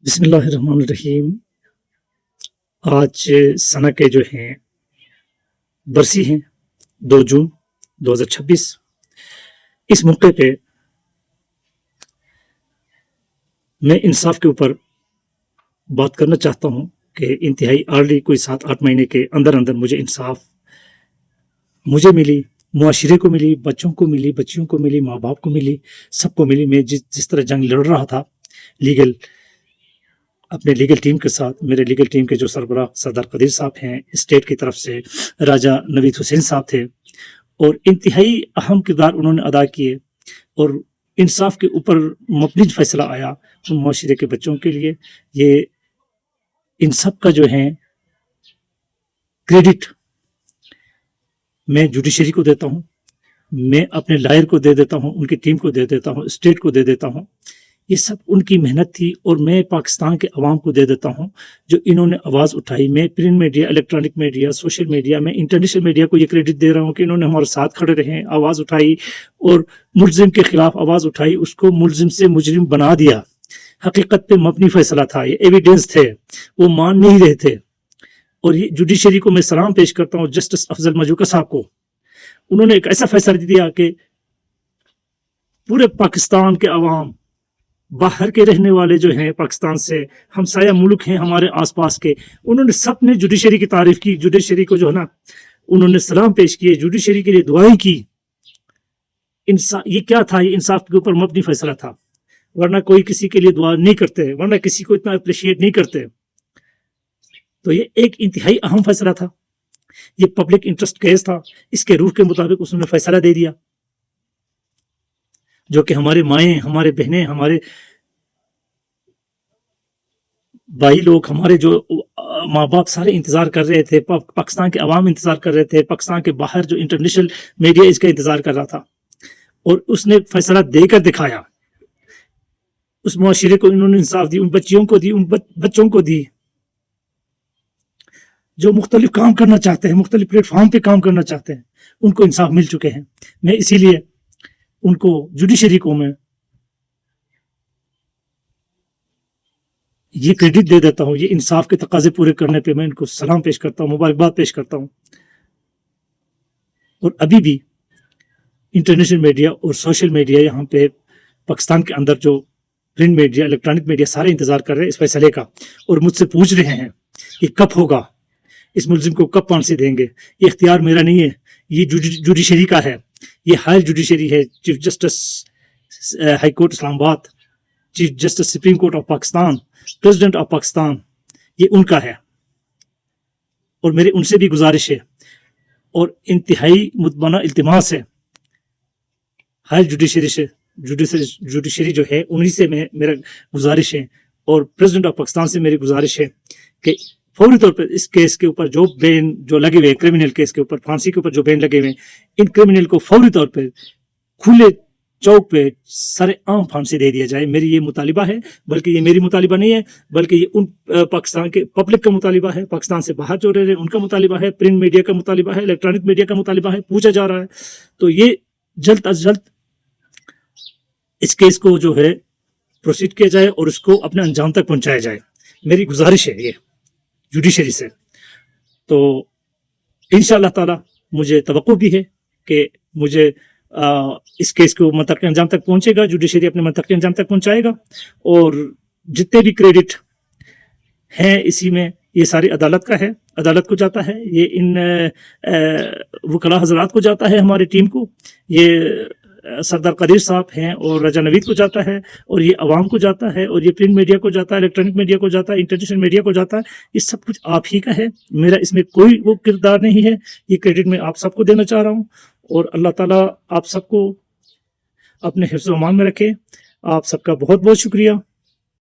बिस्मिल्लाहिर्रहमानिर्रहीम। आज सना के जो हैं बरसी हैं 2 जून 2026। इस मौके पे मैं इंसाफ के ऊपर बात करना चाहता हूँ कि इंतहाई अर्ली कोई 7-8 महीने के अंदर अंदर मुझे इंसाफ मुझे मिली, मुआशरे को मिली, बच्चों को मिली, बच्चियों को मिली, माँ बाप को मिली, सबको मिली। मैं जिस तरह जंग लड़ रहा था अपने लीगल टीम के साथ, मेरे लीगल टीम के जो सरबराह सरदार कदीर साहब हैं, स्टेट की तरफ से राजा नवीद हुसैन साहब थे और इंतहाई अहम किरदार उन्होंने अदा किए और इंसाफ के ऊपर मबनी फैसला आया उन मुआशरे के बच्चों के लिए। ये इन सब का जो है क्रेडिट मैं जुडिशरी को देता हूँ, मैं अपने लॉयर को दे देता हूँ, उनकी टीम को दे देता हूँ, स्टेट को दे देता हूँ। ये सब उनकी मेहनत थी और मैं पाकिस्तान के अवाम को दे देता हूँ जो इन्होंने आवाज़ उठाई। मैं print media, electronic media, social media में, इंटरनेशनल मीडिया को ये क्रेडिट दे रहा हूँ कि इन्होंने हमारे साथ खड़े रहे, आवाज़ उठाई और मुलजिम के खिलाफ आवाज़ उठाई, उसको मुलजिम से मुजरिम बना दिया। हकीकत पे मबनी फैसला था, ये एविडेंस थे, वो मान नहीं रहे थे। और ये जुडिशरी को मैं सलाम पेश करता हूँ जस्टिस अफजल मजूका साहब को। उन्होंने एक ऐसा फैसला दिया कि पूरे पाकिस्तान के अवाम, बाहर के रहने वाले जो हैं पाकिस्तान से हमसाया मुल्क हैं हमारे आसपास के, उन्होंने सब ने जुडिशरी की तारीफ की, जुडिशरी को जो है ना उन्होंने सलाम पेश किए, जुडिशरी के लिए दुआएं की। ये क्या था? ये इंसाफ के ऊपर मबनी फैसला था, वरना कोई किसी के लिए दुआ नहीं करते, वरना किसी को इतना अप्रिशिएट नहीं करते। तो ये एक इंतहाई अहम फैसला था, ये पब्लिक इंटरेस्ट केस था, इसके रूह के मुताबिक उसने फैसला दे दिया जो कि हमारे माएँ, हमारे बहनें, हमारे भाई लोग, हमारे जो माँ बाप सारे इंतजार कर रहे थे, पाकिस्तान के अवाम इंतजार कर रहे थे, पाकिस्तान के बाहर जो इंटरनेशनल मीडिया इसका इंतजार कर रहा था। और उसने फैसला देकर दिखाया, उस मुआशरे को इन्होंने इंसाफ दी, उन बच्चियों को दी, उन बच्चों को दी जो मुख्तलिफ काम करना चाहते हैं, मुख्तलिफ प्लेटफॉर्म पे काम करना चाहते हैं, उनको इंसाफ मिल चुके हैं। मैं इसीलिए उनको, जुडिशरी को मैं ये क्रेडिट दे देता हूँ, ये इंसाफ के तकाजे पूरे करने पे मैं इनको सलाम पेश करता हूँ, मुबारकबाद पेश करता हूँ। और अभी भी इंटरनेशनल मीडिया और सोशल मीडिया, यहाँ पे पाकिस्तान के अंदर जो प्रिंट मीडिया, इलेक्ट्रॉनिक मीडिया सारे इंतजार कर रहे हैं इस फैसले का और मुझसे पूछ रहे हैं कि कब होगा, इस मुलजिम को कब फांसी देंगे। ये इख्तियार मेरा नहीं है, ये जुडिशरी का है, ये हायर जुडिशरी है। Chief justice high court Islamabad, chief justice supreme court of Pakistan, president of Pakistan, ये उनका है। और मेरी उनसे भी गुजारिश है और इंतहाई मुतमना इल्तिमास है हायर जुडिशरी से, जुडिशरी जो है उन्हीं से मेरा गुजारिश है और प्रेसिडेंट ऑफ पाकिस्तान से मेरी गुजारिश है कि फौरी तौर पर इस केस के ऊपर जो बैन जो लगे हुए, क्रिमिनल केस के ऊपर, फांसी के ऊपर जो बैन लगे हुए, इन क्रिमिनल को फौरी तौर पर खुले चौक पे सरेआम फांसी दे दिया जाए। मेरी ये मुतालिबा है, बल्कि ये मेरी मुतालिबा नहीं है, बल्कि ये उन पाकिस्तान के पब्लिक का मुतालिबा है, पाकिस्तान से बाहर जो रह रहे हैं उनका मुतालिबा है, प्रिंट मीडिया का मुतालिबा है, इलेक्ट्रॉनिक मीडिया का मुतालिबा है, पूछा जा रहा है। तो ये जल्द अज जल्द इस केस को जो है प्रोसीड किया जाए और उसको अपने अंजाम तक पहुंचाया जाए, मेरी गुजारिश है ये जुडिशरी से। तो इंशाअल्लाह ताला मुझे तवक्को भी है कि मुझे इस केस को मंतक के अंजाम तक पहुंचेगा, जुडिशरी अपने मंतक के अंजाम तक पहुंचाएगा और जितने भी क्रेडिट हैं इसी में, ये सारी अदालत का है, अदालत को जाता है, ये इन वकला हजरात को जाता है, हमारी टीम को, ये सरदार कदीर साहब हैं और राजा नवीद को जाता है और ये अवाम को जाता है और ये प्रिंट मीडिया को जाता है, इलेक्ट्रॉनिक मीडिया को जाता है, इंटरनेशनल मीडिया को जाता है। ये सब कुछ आप ही का है, मेरा इसमें कोई वो किरदार नहीं है। ये क्रेडिट मैं आप सबको देना चाह रहा हूँ और अल्लाह ताला आप सबको अपने हिफ्ज़-ओ-अमान में रखे। आप सबका बहुत बहुत शुक्रिया।